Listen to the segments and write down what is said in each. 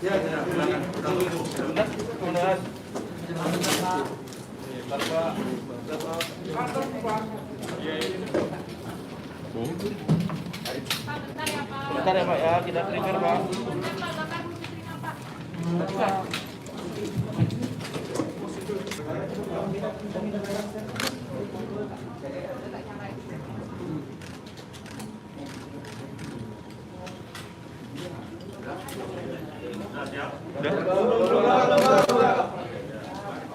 Ya, silakan. Sebentar. Bentar ya Pak ya, kita prepare Pak.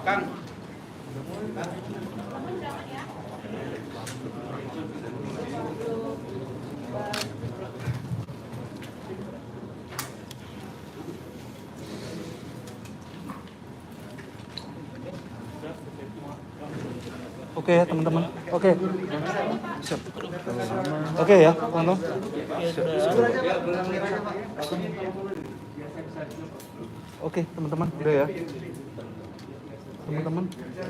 Kang. Oke ya teman-teman. Oke. Siap. Oke ya, teman-teman. Oke, teman-teman, udah ya. Teman-teman.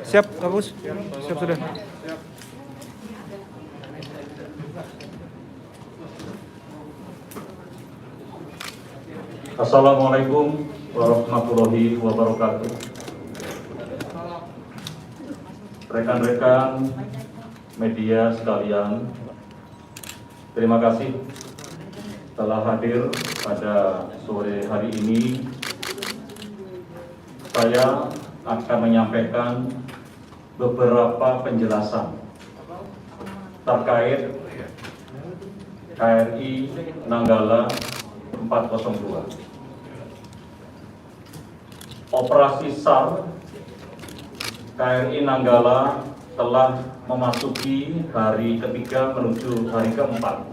Siap, Kak Bus? Siap sudah. Assalamualaikum warahmatullahi wabarakatuh. Rekan-rekan media sekalian, terima kasih telah hadir pada sore hari ini. Saya akan menyampaikan beberapa penjelasan terkait KRI Nanggala 402. Operasi SAR KRI Nanggala telah memasuki hari ketiga menuju hari keempat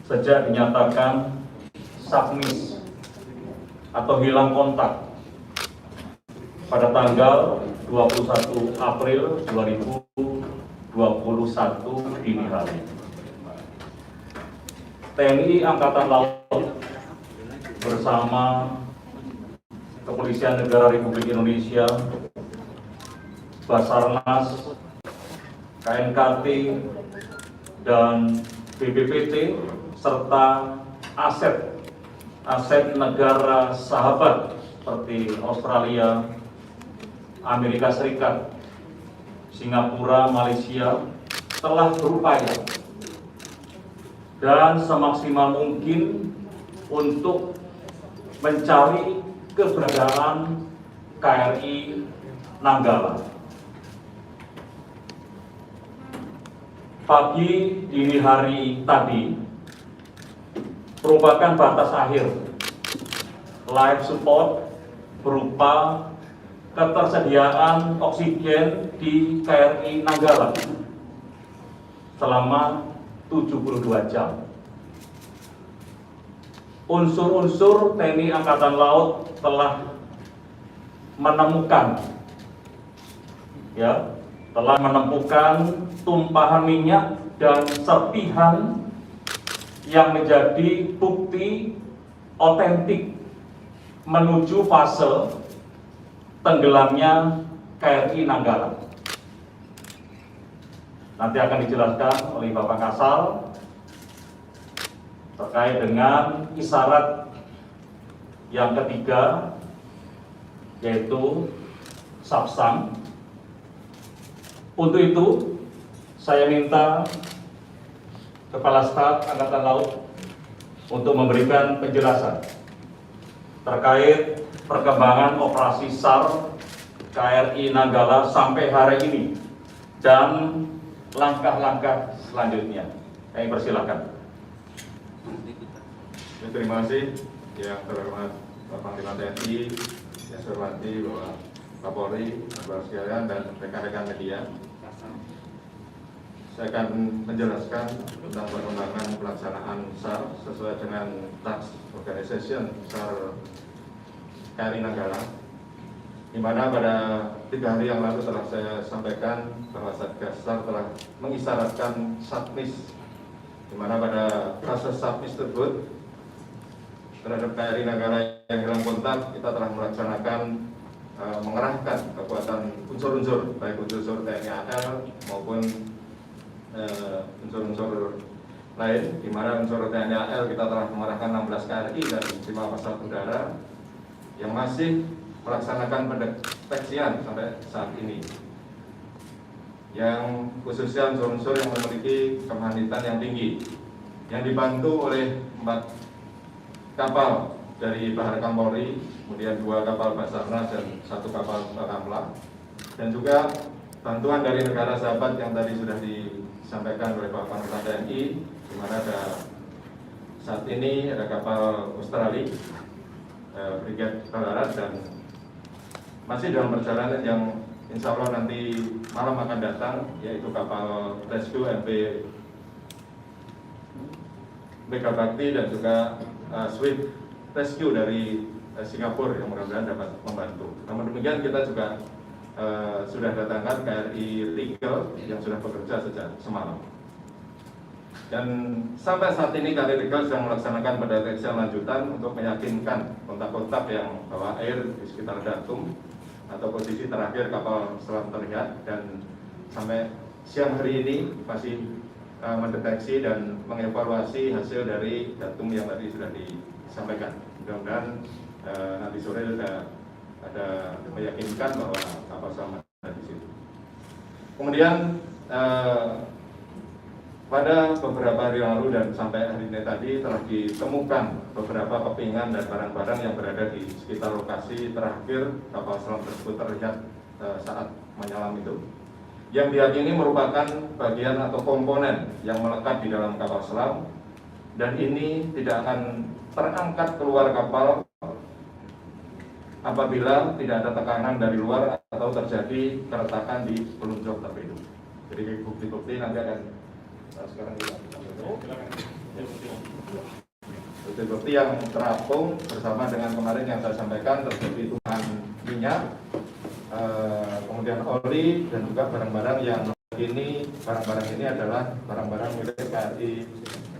sejak dinyatakan submiss atau hilang kontak pada tanggal 21 April 2021 dini hari. TNI Angkatan Laut bersama Kepolisian Negara Republik Indonesia, Basarnas, KNKT, dan BPPT, serta aset negara sahabat seperti Australia, Amerika Serikat, Singapura, Malaysia telah berupaya dan semaksimal mungkin untuk mencari keberadaan KRI Nanggala. Pagi dini hari tadi merupakan batas akhir life support berupa ketersediaan oksigen di KRI Nanggala selama 72 jam. Unsur-unsur TNI Angkatan Laut telah menemukan tumpahan minyak dan serpihan yang menjadi bukti otentik menuju fase tenggelamnya KRI Nanggala. Nanti akan dijelaskan oleh Bapak Kasal terkait dengan isyarat yang ketiga, yaitu subsang. Untuk itu, saya minta Kepala Staf Angkatan Laut untuk memberikan penjelasan terkait perkembangan operasi SAR KRI Nanggala sampai hari ini dan langkah-langkah selanjutnya. Kami persilakan. Terima kasih yang terhormat Bapak Panglima TNI, yang saya hormati Bapak Kapolri, saudara sekalian, dan rekan-rekan media. Saya akan menjelaskan tentang perkembangan pelaksanaan SAR sesuai dengan Task Organization SAR KRI Nanggala, di mana pada 3 hari yang lalu telah saya sampaikan bahwa Satgas SAR telah mengisyaratkan submiss, di mana pada fase submiss tersebut terhadap KRI Nanggala yang hilang kontak, kita telah melaksanakan mengerahkan kekuatan unsur-unsur, baik unsur TNI AL maupun unsur-unsur lain, di mana unsur TNI AL kita telah mengerahkan 16 KRI dan 5 pesawat udara yang masih melaksanakan pendeteksian sampai saat ini. Yang khususnya unsur-unsur yang memiliki kemahnitan yang tinggi, yang dibantu oleh 4 kapal dari Baharkam Polri, kemudian 2 kapal Basarnas dan 1 kapal Bakamla, dan juga bantuan dari negara sahabat yang tadi sudah disampaikan oleh Bapak Panglima TNI, di mana saat ini ada kapal Australia, Brigade Barat, dan masih dalam perjalanan yang insya Allah nanti malam akan datang, yaitu kapal rescue MV Megabakti dan juga Swift Rescue dari Singapura yang mudah-mudahan dapat membantu. Namun demikian kita juga sudah datangkan KRI Rigel yang sudah bekerja sejak semalam. Dan sampai saat ini KRI Rigel sedang melaksanakan pendeteksian lanjutan untuk meyakinkan kontak-kontak yang bawa air di sekitar datum atau posisi terakhir kapal selam terlihat, dan sampai siang hari ini masih mendeteksi dan mengevaluasi hasil dari datum yang tadi sudah disampaikan. Mudah-mudahan nanti sore sudah ada meyakinkan bahwa kapal selam ada di situ. Kemudian pada beberapa hari lalu dan sampai hari ini tadi telah ditemukan beberapa kepingan dan barang-barang yang berada di sekitar lokasi terakhir kapal selam tersebut terlihat saat menyelam itu, yang diyakini merupakan bagian atau komponen yang melekat di dalam kapal selam, dan ini tidak akan terangkat keluar kapal apabila tidak ada tekanan dari luar atau terjadi keretakan di pelunjuk torpedo. Jadi bukti-bukti nanti akan sekarang kita bukti-bukti yang terapung bersama dengan kemarin yang saya sampaikan, terjadi tumpahan minyak, kemudian oli, dan juga barang-barang yang ini, barang-barang ini adalah barang-barang milik KRI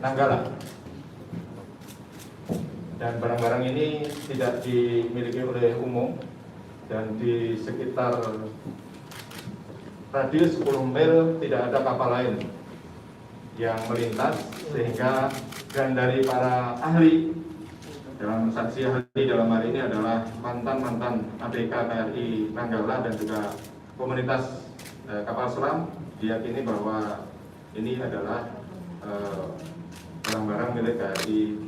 Nanggala, dan barang-barang ini tidak dimiliki oleh umum, dan di sekitar radius 10 mil tidak ada kapal lain yang melintas, sehingga dan dari para ahli dalam saksi ahli dalam hari ini adalah mantan ABK KRI Nanggala dan juga komunitas kapal selam, diyakini bahwa ini adalah barang-barang milik KRI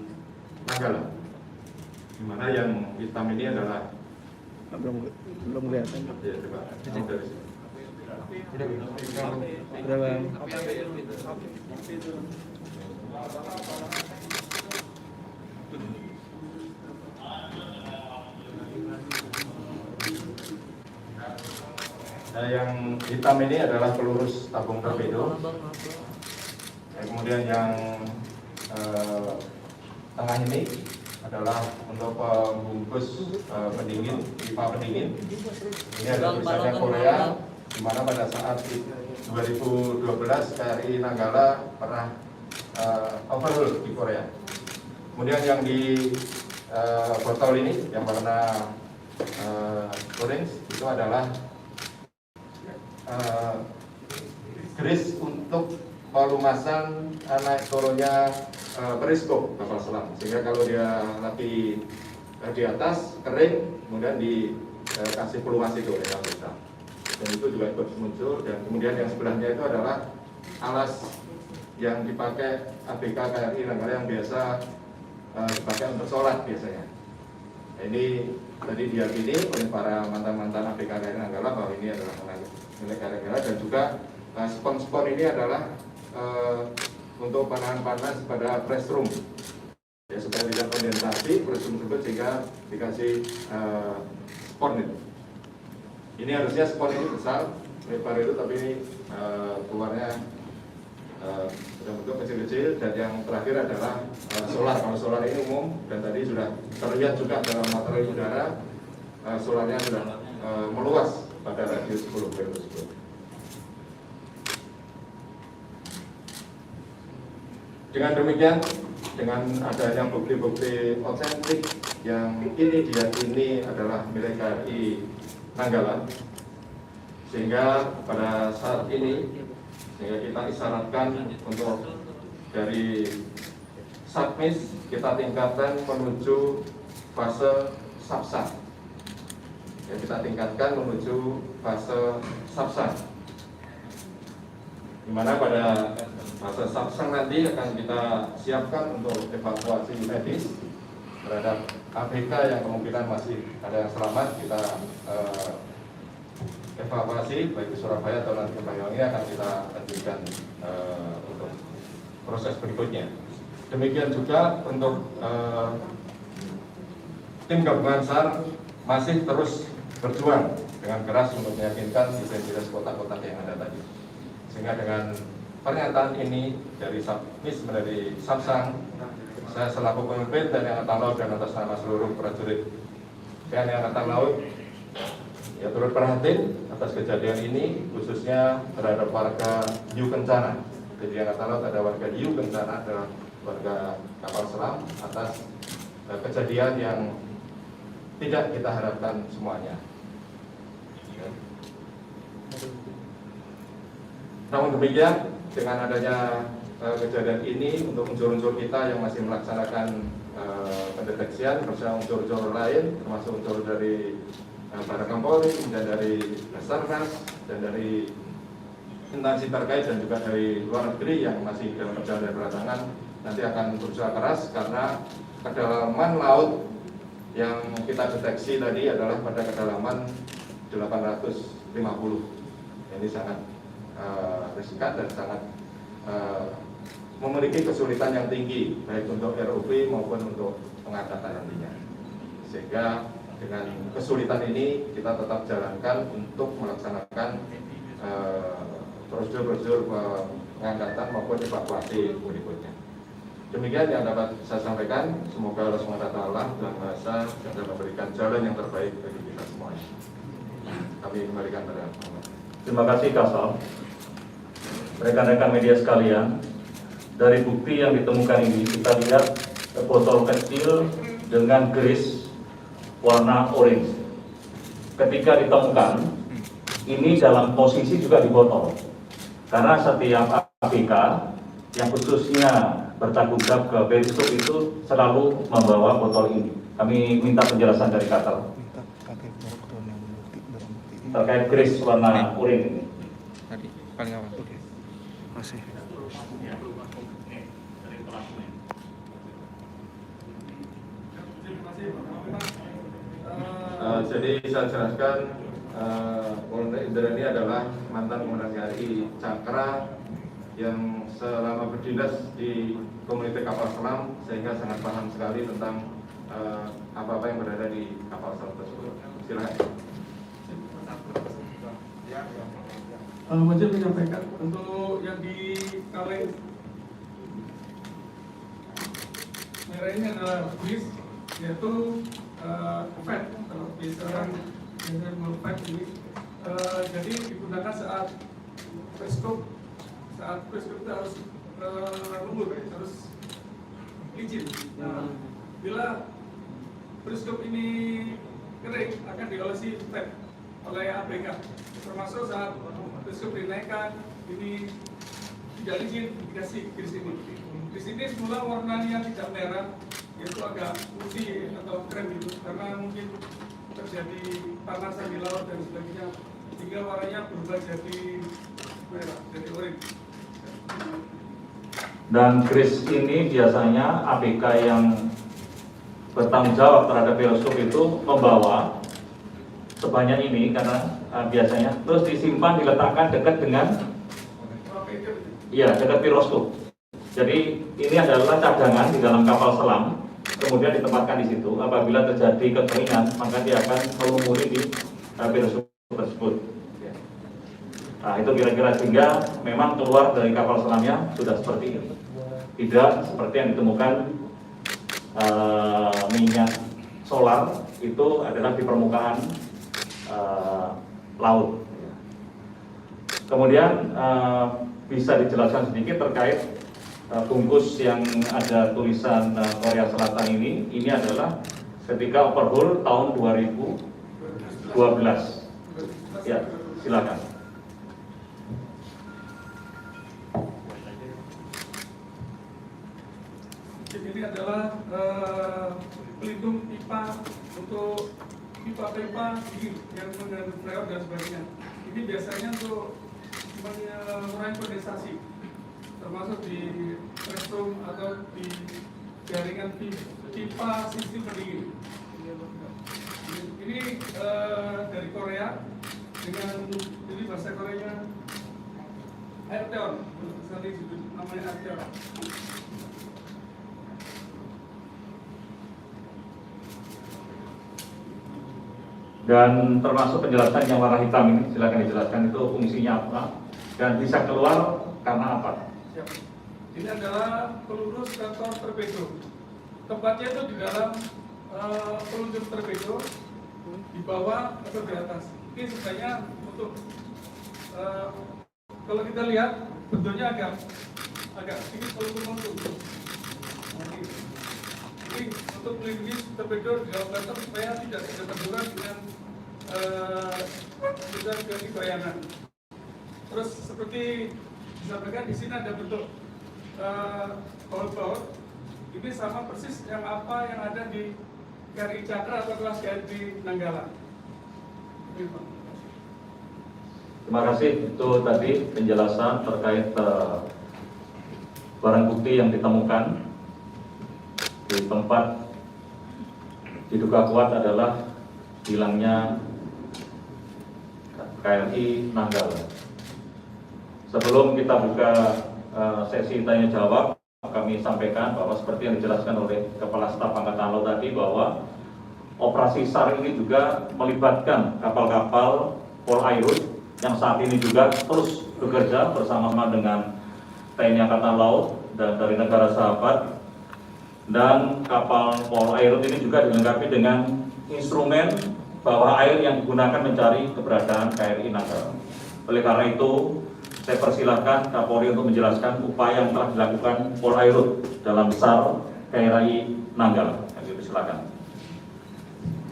Nanggala, di mana yang hitam ini adalah belum kelihatan. ya, coba, dari sini. Udah bang. Nah, yang hitam ini adalah peluru tabung torpedo. Kemudian yang tengah ini adalah untuk pembungkus pendingin, pipa pendingin. Ini ada tulisannya Korea, di mana pada saat 2012 KRI Nanggala pernah overhaul di Korea. Kemudian yang di botol ini yang warna orange itu adalah grease untuk pelumasan naik turunnya periskop kapal selam, sehingga kalau dia lagi di atas kering, kemudian dikasih pelumas itu oleh kapal selam, dan itu juga ikut muncul. Dan kemudian yang sebelahnya itu adalah alas yang dipakai ABK KRI Nanggala yang biasa dipakai untuk sholat biasanya. Nah, ini tadi diyakini oleh para mantan ABK KRI Nanggala bahwa ini adalah milik KRI Nanggala, dan juga spon-spon ini adalah untuk panahan panas pada press room, ya, supaya tidak kondensasi press room tersebut, sehingga dikasih spon itu. Ini harusnya spon ini besar lebar itu, tapi ini keluarnya dalam bentuk kecil-kecil. Dan yang terakhir adalah solar. Kalau solar ini umum, dan tadi sudah terlihat juga dalam materi udara, solarnya sudah meluas pada radius 10 mil tersebut. Dengan demikian, dengan adanya bukti-bukti otentik yang ini diyakini adalah milik KRI Nanggala, sehingga pada saat ini sehingga kita isyaratkan untuk dari submis kita tingkatkan menuju fase subsang. Ya, kita tingkatkan menuju fase subsang, di mana pada fase subsang nanti akan kita siapkan untuk evakuasi medis terhadap ABK yang kemungkinan masih ada yang selamat. Kita evakuasi baik di Surabaya atau nanti ke Banyuwangi akan kita lanjutkan untuk proses berikutnya. Demikian juga untuk tim gabungan SAR masih terus berjuang dengan keras untuk meyakinkan siswa-siswa kotak-kotak yang ada tadi. Sehingga dengan pernyataan ini dari Submis menjadi Subsang, saya selaku pemimpin TNI Angkatan Laut dan atas nama seluruh prajurit TNI Angkatan Laut ya turut prihatin atas kejadian ini, khususnya terhadap warga Hiu Kencana. Jadi Angkatan Laut ada warga Hiu Kencana, ada warga kapal selam atas kejadian yang tidak kita harapkan semuanya. Namun demikian, dengan adanya kejadian ini, untuk unsur-unsur kita yang masih melaksanakan pendeteksian bersama unsur-unsur lain, termasuk unsur dari Barakam Polri, dan dari Basarnas, dan dari instansi terkait, dan juga dari luar negeri yang masih dalam perjalanan berdatangan, nanti akan berusaha keras karena kedalaman laut yang kita deteksi tadi adalah pada kedalaman 850. Ini sangat riskan dan sangat memiliki kesulitan yang tinggi baik untuk ROV maupun untuk pengangkatan nantinya. Sehingga dengan kesulitan ini kita tetap jalankan untuk melaksanakan prosedur-prosedur pengangkatan maupun evakuasi berikutnya. Demikian yang dapat saya sampaikan. Semoga Allah SWT Tuhan Maha Esa yang memberikan jalan yang terbaik bagi kita semuanya. Kami kembalikan pada Muhammad. Terima kasih Kasal. Rekan-rekan media sekalian, dari bukti yang ditemukan ini kita lihat botol kecil dengan garis warna orange. Ketika ditemukan, ini dalam posisi juga di botol. Karena setiap ABK yang khususnya bertanggung jawab ke periskop itu selalu membawa botol ini. Kami minta penjelasan dari Kasal terkait garis warna oranye ini. Tadi paling awal. Oke. Masih. Jadi saya jelaskan, Komandan Indra ini adalah mantan Komandan KRI Cakra yang selama berdinas di komunitas kapal selam, sehingga sangat paham sekali tentang apa-apa yang berada di kapal selam tersebut. Silakan. Wajib menyampaikan untuk yang di Kaleng merah ini adalah bis, yaitu FED kalau biasanya FED ini jadi digunakan saat periskop itu harus lembut, harus licin. Nah, bila periskop ini kering akan diolesi FED oleh ABK, termasuk saat periskop dinaikkan ini tidak licin, dikasih garis ini. Di sini semula warnanya tidak merah, yaitu agak putih atau krem gitu, karena mungkin terjadi panasan di laut dan sebagainya, sehingga warnanya berubah jadi merah, jadi oranye. Dan garis ini biasanya ABK yang bertanggung jawab terhadap periskop itu membawa sebanyak ini karena biasanya terus disimpan, diletakkan dekat dengan dekat periskop. Jadi ini adalah cadangan di dalam kapal selam, kemudian ditempatkan di situ. Apabila terjadi kekeringan, maka dia akan melumuri di periskop tersebut. Nah, itu kira-kira, sehingga memang keluar dari kapal selamnya sudah seperti ini, tidak seperti yang ditemukan minyak solar itu adalah di permukaan laut. Kemudian bisa dijelaskan sedikit terkait bungkus yang ada tulisan Korea Selatan ini adalah ketika overhaul tahun 2012. Ya, silakan. adalah pelindung pipa untuk pipa-pipa yang mengandung freon dan sebagainya. Ini biasanya untuk mengurangi kondensasi, termasuk di restroom atau di jaringan pipa sistem pendingin. Ini dari Korea dengan ini bahasa Koreanya Airteon, sekali namanya Airteon. Dan termasuk penjelasan yang warna hitam ini, silakan dijelaskan itu fungsinya apa dan bisa keluar karena apa? Siap. Ini adalah peluru stator torpedo. Tempatnya itu di dalam pelunjuk torpedo, di bawah atau di atas. Ini sebenarnya untuk kalau kita lihat bentuknya agak sedikit melengkung. Ini untuk melindungi torpedo di dalam latar supaya tidak ada benturan dengan dari goyangan. Terus seperti disampaikan di sini ada bentuk baut-baut. Ini sama persis yang apa yang ada di KRI Cakra atau kelas KRI Nanggala. Terima kasih, itu tadi penjelasan terkait barang bukti yang ditemukan di tempat diduga kuat adalah hilangnya KRI Nanggala. Sebelum kita buka sesi tanya jawab, kami sampaikan bahwa seperti yang dijelaskan oleh Kepala Staf Angkatan Laut tadi bahwa operasi SAR ini juga melibatkan kapal-kapal Polairut yang saat ini juga terus bekerja bersama-sama dengan TNI Angkatan Laut dan dari negara sahabat. Dan kapal Polairut ini juga dilengkapi dengan instrumen bawah air yang digunakan mencari keberadaan KRI Nanggala. Oleh karena itu, saya persilahkan Kapolri untuk menjelaskan upaya yang telah dilakukan Polairut dalam SAR KRI Nanggala. Silakan.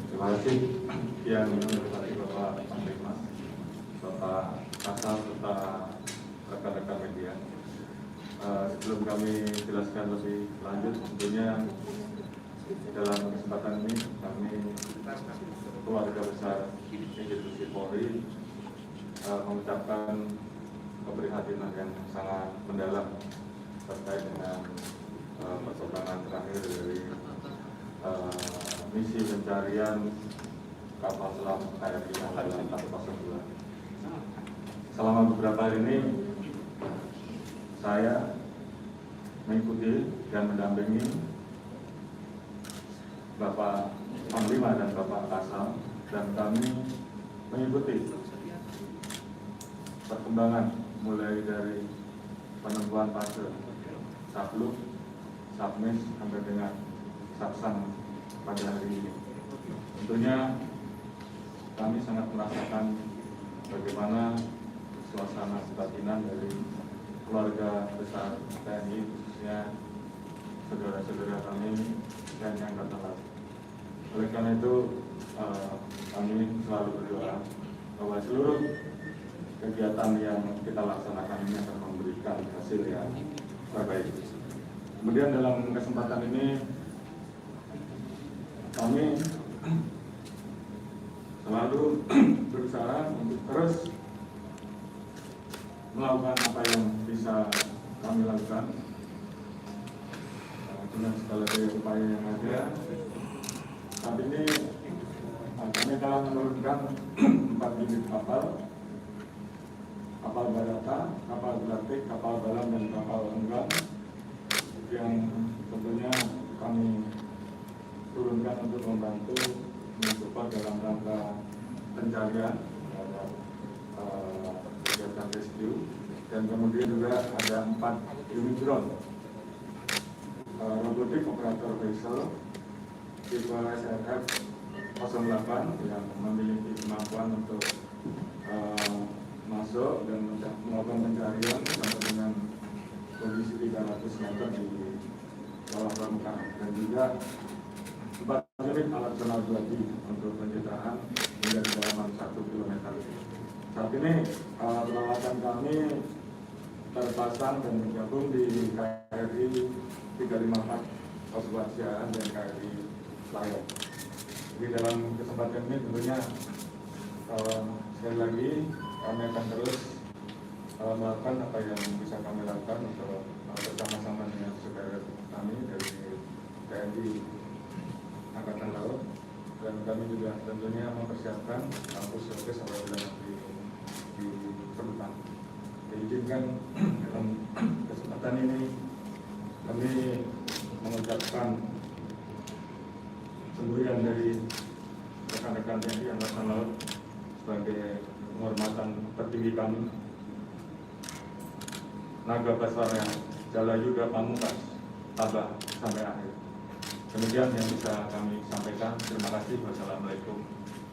Terima kasih yang menghormati Bapak Panglima, Bapak Kasal serta rekan-rekan media. Sebelum kami jelaskan lebih lanjut, tentunya dalam kesempatan ini kami keluarga besar institusi Polri mengucapkan keprihatinan yang sangat mendalam terkait dengan perkembangan terakhir dari misi pencarian kapal selam KRI Nanggala 402. Selama beberapa hari ini saya mengikuti dan mendampingi Bapak Panglima dan Bapak Kasal, dan kami mengikuti perkembangan mulai dari penentuan fase sabluk, submis sampai dengan saksang pada hari ini. Tentunya kami sangat merasakan bagaimana suasana kebatinan dari keluarga besar TNI, khususnya saudara-saudara kami TNI Angkatan Laut. Oleh karena itu kami selalu berdoa bahwa seluruh kegiatan yang kita laksanakan ini akan memberikan hasil yang terbaik. Kemudian dalam kesempatan ini kami selalu berusaha untuk terus melakukan apa yang bisa kami lakukan dengan segala daya upaya yang ada. Saat ini kami telah menurunkan 4 unit kapal barata, kapal gelatik, kapal balam, dan kapal enggang yang tentunya kami turunkan untuk membantu mensupport dalam rangka pencarian terhadap kegiatan rescue. Dan kemudian juga ada 4 unit drone robotik operator vessel tipe SRF 08 yang memiliki kemampuan untuk masuk dan melakukan pencarian sampai dengan kondisi 300 meter di bawah permukaan, dan juga 4 unit alat sonar 2G untuk pencitraan hingga kedalaman 1 km. Saat ini peralatan kami terpasang dan bergabung di KRI 354 kewaspadaan dan KRI layak. Jadi dalam kesempatan ini tentunya sekali lagi kami akan terus melakukan apa yang bisa kami lakukan untuk bersama-sama dengan saudara kami dari TNI Angkatan Laut, dan kami juga tentunya mempersiapkan puskesmas apabila nanti diperlukan. Diizinkan dalam kesempatan ini kami mengucapkan semburian dari rekan-rekan TNI Angkatan Laut sebagai penghormatan tertinggi kami. Naga Basara Jala Yuda Pamungkas tabah sampai akhir. Demikian yang bisa kami sampaikan. Terima kasih. Wassalamualaikum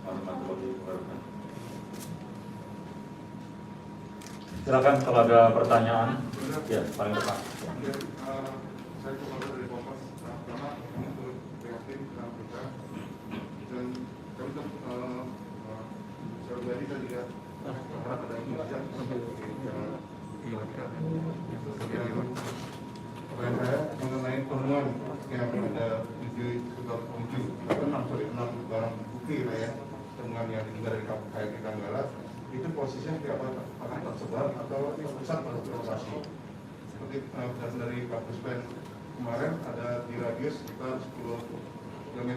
warahmatullahi wabarakatuh. Silakan kalau ada pertanyaan. Ya, paling depan. Saya kepala dari Kompas. Pertama, kami turut prihatin dengan berita dan kami secara pribadi saya juga berharap ada inisiatif pertanyaan saya mengenai temuan yang ada 6 barang bukti ya, temuan yang diduga dari KRI Nanggala itu posisinya akan tersebar atau pusat lokasi. Seperti berdasarkan dari Pak Puspen kemarin ada di radius sekitar 10 km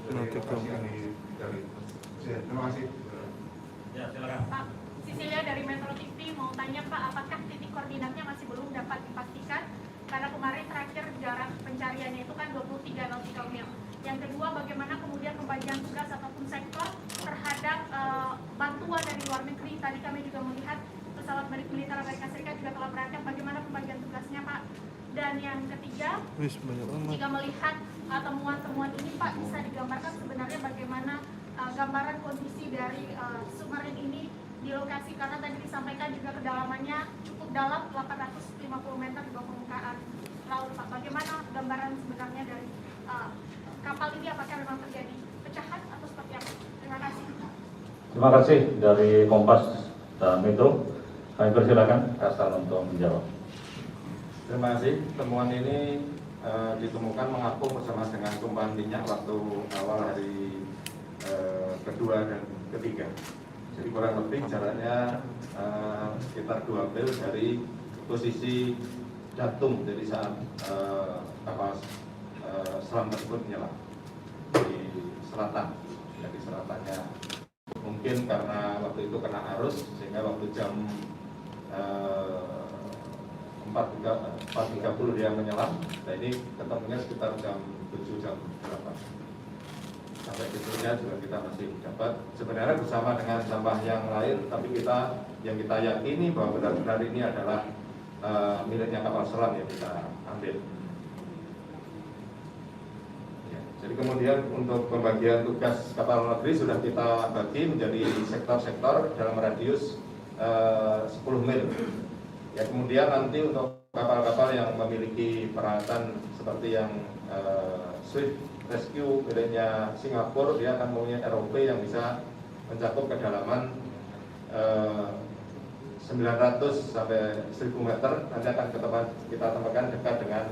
dari lokasi yang dicari. Terima kasih. Ya, silakan. Pak Cecilia dari Metro TV mau tanya Pak, apakah titik koordinatnya masih belum dapat dipastikan? Karena kemarin terakhir jarak pencariannya itu kan 23 nautical mil. Yang kedua, bagaimana kemudian pembagian tugas ataupun sektor terhadap bantuan dari luar negeri? Tadi kami juga melihat pesawat militer Amerika Serikat juga telah berangkat. Bagaimana pembagian tugasnya Pak? Dan yang ketiga, jika melihat temuan-temuan ini Pak, bisa digambarkan sebenarnya bagaimana gambaran kondisi dari submarin ini di lokasi, karena tadi disampaikan juga kedalamannya cukup dalam 850 meter di bawah permukaan laut Pak. Bagaimana gambaran sebenarnya dari kapal ini, apakah memang terjadi pecahan atau seperti apa? Terima kasih. Terima kasih dari Kompas dan Metro. Kami persilakan Kasal untuk menjawab. Terima kasih. Temuan ini ditemukan mengapung bersama dengan tumpahan minyak waktu awal hari kedua dan ketiga. Jadi kurang lebih jaraknya sekitar 2 mil dari posisi datum dari saat kapal selam tersebut menyelam di selatan. Jadi selatannya mungkin karena waktu itu kena arus sehingga waktu jam 4.30 dia menyelam. Nah ini ketemunya sekitar jam 7 jam 8. Sampai situnya juga kita masih dapat sebenarnya bersama dengan sampah yang lain, tapi yang kita yakini bahwa benar-benar ini adalah miliknya kapal selam yang kita ambil. Ya, jadi kemudian untuk pembagian tugas kapal negeri sudah kita bagi menjadi sektor-sektor dalam radius 10 mil. Ya, kemudian nanti untuk kapal-kapal yang memiliki peralatan seperti yang Swift Rescue miliknya Singapura, dia akan mempunyai ROV yang bisa mencakup kedalaman 900 sampai 1000 meter. Nanti akan kita tempatkan dekat dengan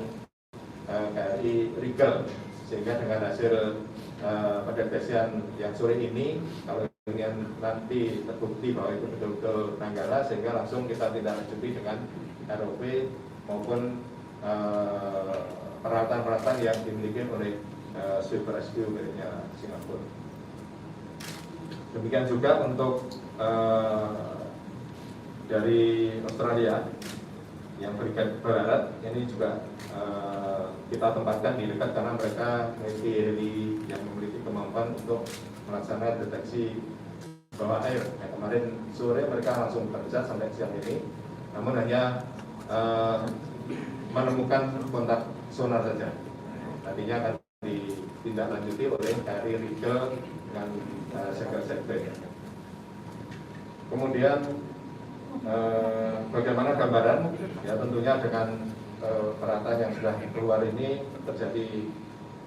KRI Rigel, sehingga dengan hasil pendeteksian yang sore ini, kalau ingin nanti terbukti bahwa itu betul-betul Nanggala, sehingga langsung kita tindak lanjuti dengan ROV maupun peralatan-peralatan yang dimiliki oleh Swift Rescue miliknya Singapura. Demikian juga untuk dari Australia yang berikan barat, ini juga kita tempatkan di dekat karena mereka memiliki heli yang memiliki kemampuan untuk melaksanakan deteksi bawah air. Nah, kemarin sore mereka langsung bekerja sampai siang ini, namun hanya menemukan kontak sonar saja. Nantinya akan ditindaklanjuti oleh KRI Rigel dengan segel-segel. Kemudian bagaimana gambaran? Ya tentunya dengan peralatan yang sudah keluar ini terjadi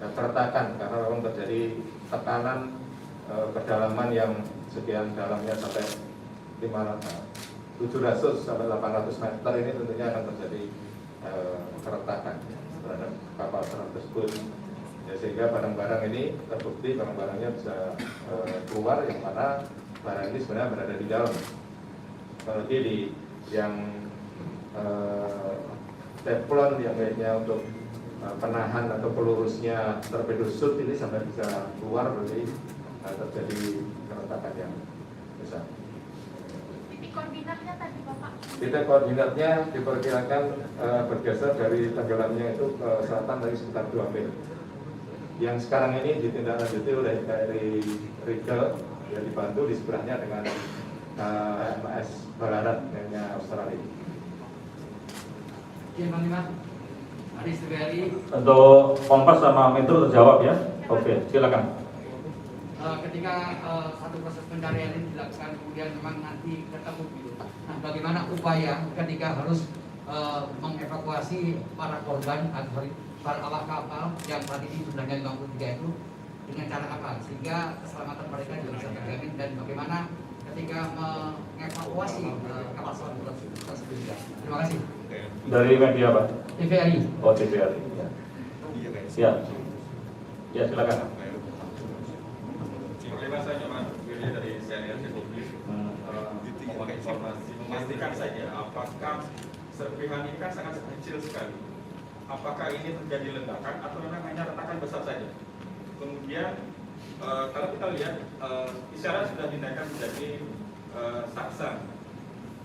keretakan karena memang terjadi tekanan kedalaman yang sekian dalamnya sampai 700 sampai 800 meter ini tentunya akan terjadi keretakan. terhadap kapal selam tersebut. Ya, sehingga barang-barang ini terbukti barang-barangnya bisa keluar, yang mana barang ini sebenarnya berada di dalam. Apalagi di yang teflon yang kayaknya untuk penahan atau pelurusnya torpedo shoot ini sampai bisa keluar, berarti terjadi keretakan yang besar. Titik koordinatnya tadi Bapak? Titik koordinatnya diperkirakan bergeser dari tenggelamnya itu ke selatan dari sekitar 2 mil. Yang sekarang ini ditindaklanjuti oleh KRI Rigel, yang dibantu di sebelahnya dengan MS Ballarat miliknya Australia. Oke, Panglima. Aris TVRI. Untuk Kompas sama Metro terjawab ya. Oke, silakan. Ketika satu proses pencarian ini dilakukan, kemudian memang nanti ketemu gitu. Nah, bagaimana upaya ketika harus mengevakuasi para korban atau para awak kapal yang saat ini jumlahnya 53 itu dengan cara apa sehingga keselamatan mereka juga bisa terjamin, dan bagaimana ketika mengevakuasi kapal selam tersebut juga. Terima kasih. Dari media apa? TVRI. Oh, TVRI. Ya. Ya, silakan. Terima kasih Mas Willy dari CNN Republik. Mohon informasi, memastikan saja apakah serpihan ini kan sangat kecil sekali. Apakah ini terjadi ledakan atau memang hanya retakan besar saja? Kemudian kalau kita lihat isyarat sudah dinaikkan menjadi saksa.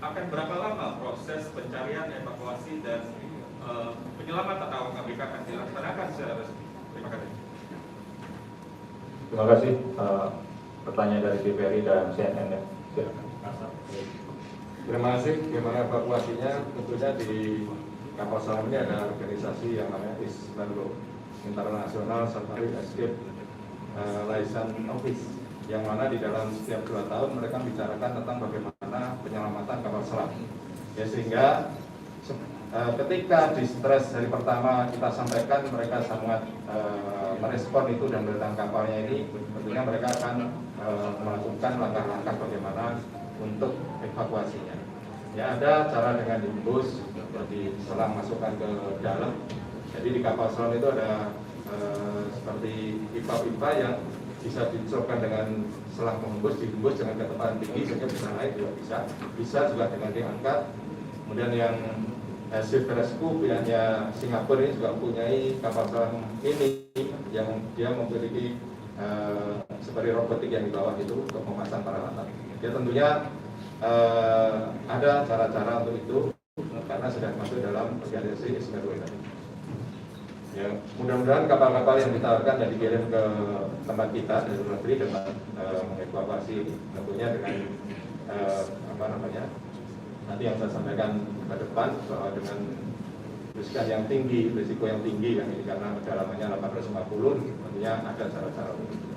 Akan berapa lama proses pencarian, evakuasi dan penyelamatan awak ABK akan dilaksanakan secara resmi? Terima kasih. Terima kasih. Pertanyaan dari TVRI dan CNN ya. Silakan. Terima kasih. Bagaimana evakuasinya? Tentunya di kapal selam ini ada organisasi yang namanya ISMERLO, International Submarine Escape License Office, yang mana di dalam setiap 2 tahun mereka bicarakan tentang bagaimana penyelamatan kapal selam. Ya, sehingga ketika di stres hari pertama kita sampaikan, mereka sangat merespon itu dan datang kapalnya ini, tentunya mereka akan melakukan langkah-langkah bagaimana untuk evakuasinya. Ya, ada cara dengan dimbus, seperti selang masukkan ke dalam. Jadi di kapal selam itu ada seperti pipa-pipa yang bisa dicelupkan dengan selang menghembus, dihembus dengan kecepatan tinggi sehingga bisa naik juga bisa juga dengan diangkat. Kemudian yang Shift Rescue pihaknya Singapura ini juga mempunyai kapal selam ini yang dia memiliki seperti robotik yang di bawah itu untuk memasang peralatan. Ya, tentunya ada cara-cara untuk itu karena sudah masuk dalam organisasi ISMERLO tadi. Ya, mudah-mudahan kapal-kapal yang ditawarkan dan dikirim ke tempat kita dari luar negeri dapat mengevakuasi ini, tentunya dengan nanti yang saya sampaikan ke depan bahwa dengan risiko yang tinggi kan ini karena kedalamannya 850, tentunya ada cara-cara untuk itu.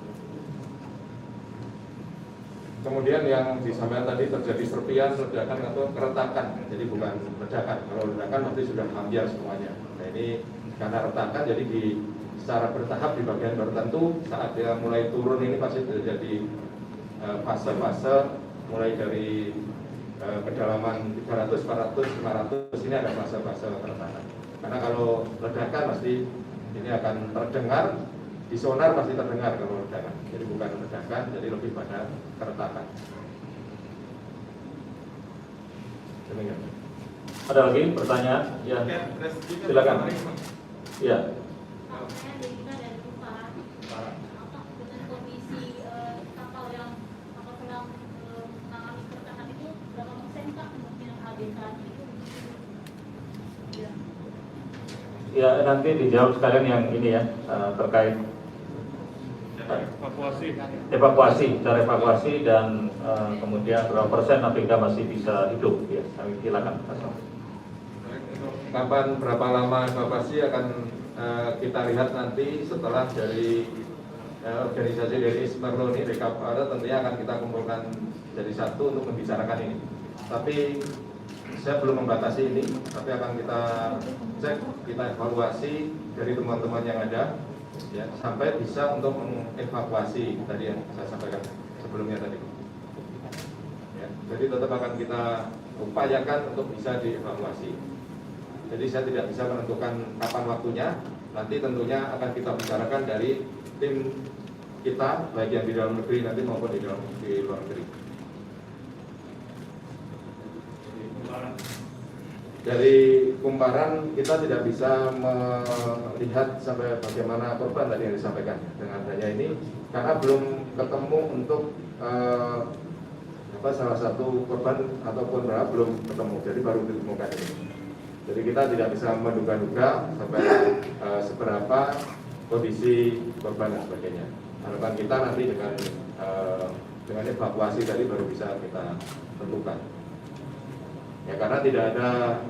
Kemudian yang disampaikan tadi terjadi serpian, ledakan atau keretakan, jadi bukan ledakan. Kalau ledakan nanti sudah ambiar semuanya. Nah, ini karena retakan, jadi secara bertahap di bagian tertentu saat dia mulai turun ini pasti terjadi fase-fase mulai dari kedalaman 300, 400, 500 ini ada fase-fase keretakan. Karena kalau ledakan pasti ini akan terdengar, di sonar pasti terdengar kalau ledakan. Jadi bukan ledakan, jadi lebih pada keretakan. Demikian. Ada lagi pertanyaan? Ya. Silakan. Ya. Saya dari Utara. Apa dengan kondisi kapal yang sedang mengalami keretakan itu berapa persen Pak kemungkinan ABK itu? Ya, nanti dijawab sekalian yang ini ya, terkait evakuasi, cara evakuasi dan kemudian berapa persen ABK masih bisa hidup ya. Kami silakan. Kapan berapa lama evakuasi akan kita lihat nanti setelah dari organisasi dari ISMERLO ini, ada tentunya akan kita kumpulkan jadi satu untuk membicarakan ini. Tapi saya belum membatasi ini, tapi akan kita cek, kita evaluasi dari teman-teman yang ada, ya, sampai bisa untuk mengevakuasi tadi yang saya sampaikan sebelumnya tadi. Ya, jadi tetap akan kita upayakan untuk bisa dievakuasi. Jadi saya tidak bisa menentukan kapan waktunya. Nanti tentunya akan kita bicarakan dari tim kita, baik yang di dalam negeri nanti maupun di luar negeri. Dari kumparan kita tidak bisa melihat sampai bagaimana korban tadi yang disampaikan dengan adanya ini, karena belum ketemu untuk salah satu korban ataupun berapa belum ketemu, jadi baru ditemukan ini. Jadi kita tidak bisa menduga-duga sampai seberapa kondisi korban dan sebagainya. Harapan kita nanti dengan evakuasi tadi baru bisa kita tentukan. Ya, karena tidak ada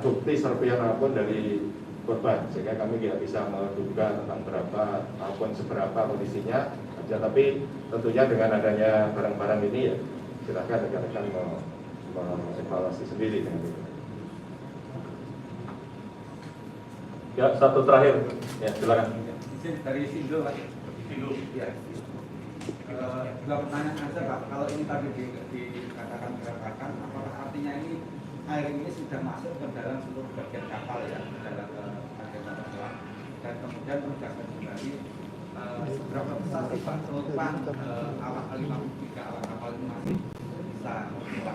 bukti serpihan apapun dari korban, sehingga kami tidak bisa menduga tentang berapa maupun seberapa kondisinya aja. Tapi tentunya dengan adanya barang-barang ini ya silakan rekan-rekan mengevaluasi sendiri dengan itu. Ya, satu terakhir, ya silakan. Dari Sindo, Pak. Sindo. Ya. Dua pertanyaan saja, Pak. Kalau ini tadi dikatakan gerakan, apakah artinya ini air ini sudah masuk ke dalam seluruh bagian kapal ya, ke dalam bagian selam, dan kemudian menegaskan kembali seberapa besar sih Pak peluang awak 53 awak kapal ini masih bisa membuka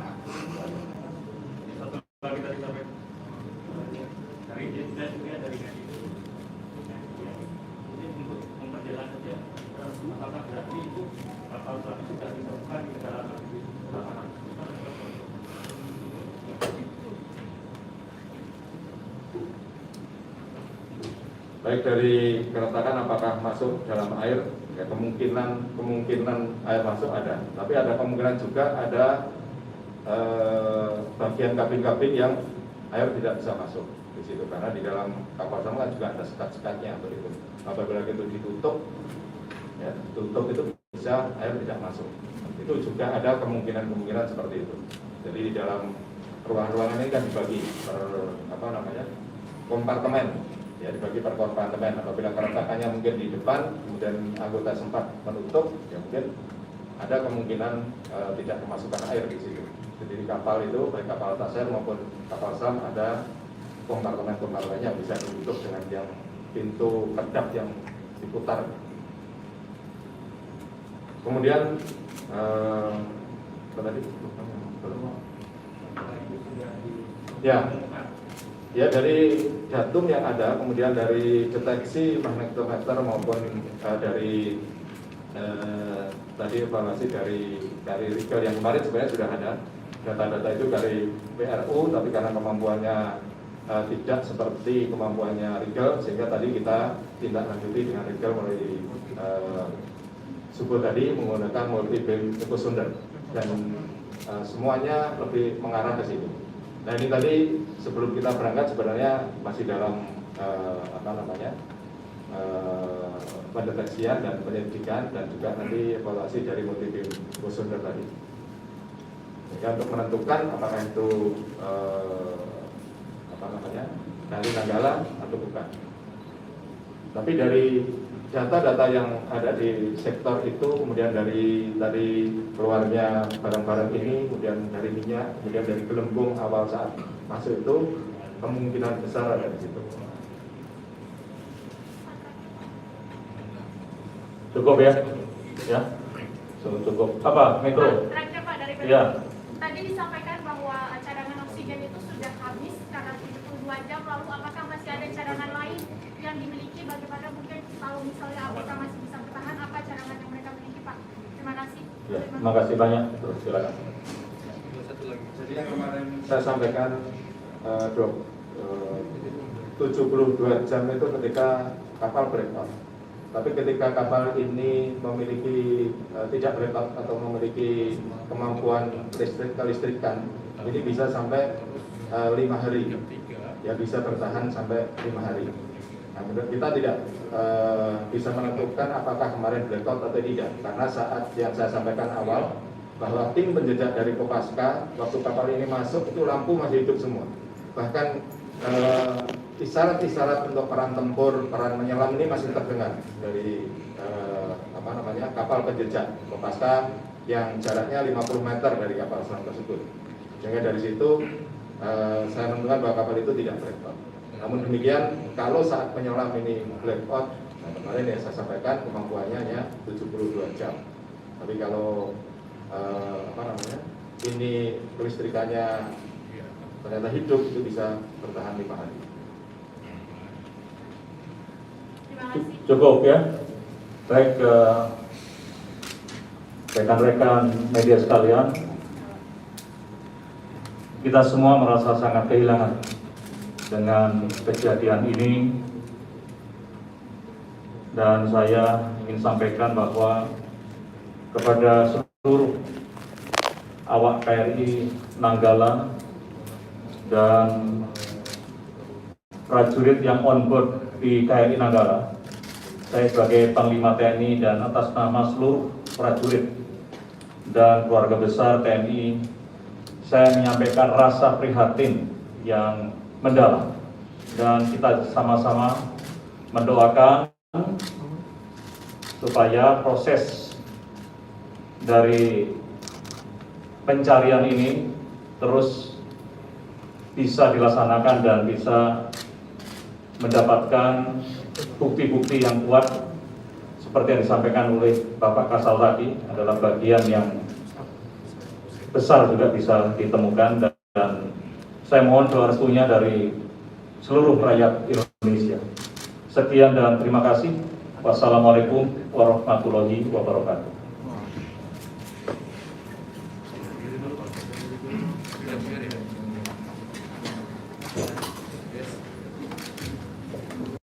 Satu lagi tadi sampai dari ini untuk memperjelas saja, apakah berarti itu kapal selam sudah ditemukan di dalam lapangan? Baik, dari keretakan apakah masuk dalam air, ya kemungkinan air masuk ada, tapi ada kemungkinan juga ada bagian kabin-kabin yang air tidak bisa masuk di situ, karena di dalam kapal selam kan juga ada sekat-sekatnya untuk itu. Apabila itu ditutup, ya tutup itu bisa air tidak masuk. Itu juga ada kemungkinan seperti itu. Jadi di dalam ruang-ruangan ini kan dibagi per kompartemen. Ya, dibagi per kompartemen. Apabila keretakannya mungkin di depan, kemudian anggota sempat menutup, ya mungkin ada kemungkinan tidak kemasukan air di situ. Jadi di kapal itu, baik kapal tasir maupun kapal selam, ada kompartemen-kompartemen yang bisa ditutup dengan yang pintu kedap yang diputar. Kemudian apa tadi? Ya dari datum yang ada, kemudian dari deteksi magnetometer maupun dari tadi evaluasi dari rigel yang kemarin sebenarnya sudah ada data-data itu dari PRU, tapi karena kemampuannya tidak seperti kemampuannya rigel, sehingga tadi kita tindak lanjuti dengan rigel melalui Subur tadi menggunakan multi beam echo sounder, dan semuanya lebih mengarah ke situ. Nah ini tadi sebelum kita berangkat sebenarnya masih dalam pendeteksian dan penyelidikan, dan juga nanti evaluasi dari multi beam echo sounder tadi. Sehingga untuk menentukan apakah itu dari Nanggala atau bukan. Tapi dari data-data yang ada di sektor itu, kemudian dari keluarnya barang-barang ini, kemudian dari minyak, kemudian dari gelembung awal saat masuk itu, kemungkinan besar ada di situ. Cukup ya? Ya? Cukup. Apa? Mikro? Terakhir Pak, dari Ya. Tadi disampaikan bahwa cadangan oksigen itu sudah habis karena 72 jam, lalu apakah masih ada cadangan lain yang dimiliki? Bagaimana mungkin kalau misalnya ABK masih bisa bertahan, apa cadangan yang mereka miliki Pak? Terima kasih. Ya, terima kasih banyak. Terus silakan. Jadi yang kemarin Saya sampaikan 72 jam itu ketika kapal breakout. Tapi ketika kapal ini memiliki tidak breakout atau memiliki kemampuan kelistrikan, ini bisa sampai 5 hari. Ya, bisa bertahan sampai 5 hari. Nah, kita tidak bisa menentukan apakah kemarin blackout atau tidak, karena saat yang saya sampaikan awal bahwa tim penjejak dari Kopaska waktu kapal ini masuk itu lampu masih hidup semua. Bahkan isyarat-isyarat untuk peran tempur, peran menyelam ini masih terdengar dari kapal penjejak Kopaska yang jaraknya 50 meter dari kapal selam tersebut. Sehingga dari situ saya menemukan bahwa kapal itu tidak blackout. Namun demikian, kalau saat penyelam ini blackout, nah kemarin ya saya sampaikan kemampuannya hanya 72 jam. Tapi kalau ini kelistrikannya ternyata hidup, itu bisa bertahan 5 hari. Cukup ya. Baik, rekan-rekan media sekalian, kita semua merasa sangat kehilangan dengan kejadian ini, dan saya ingin sampaikan bahwa kepada seluruh awak KRI Nanggala dan prajurit yang on board di KRI Nanggala, saya sebagai Panglima TNI dan atas nama seluruh prajurit dan keluarga besar TNI, saya menyampaikan rasa prihatin yang mendalam, dan kita sama-sama mendoakan supaya proses dari pencarian ini terus bisa dilaksanakan dan bisa mendapatkan bukti-bukti yang kuat seperti yang disampaikan oleh Bapak Kasal tadi, adalah bagian yang besar juga bisa ditemukan, dan saya mohon doa restunya dari seluruh rakyat Indonesia. Sekian dan terima kasih. Wassalamualaikum warahmatullahi wabarakatuh.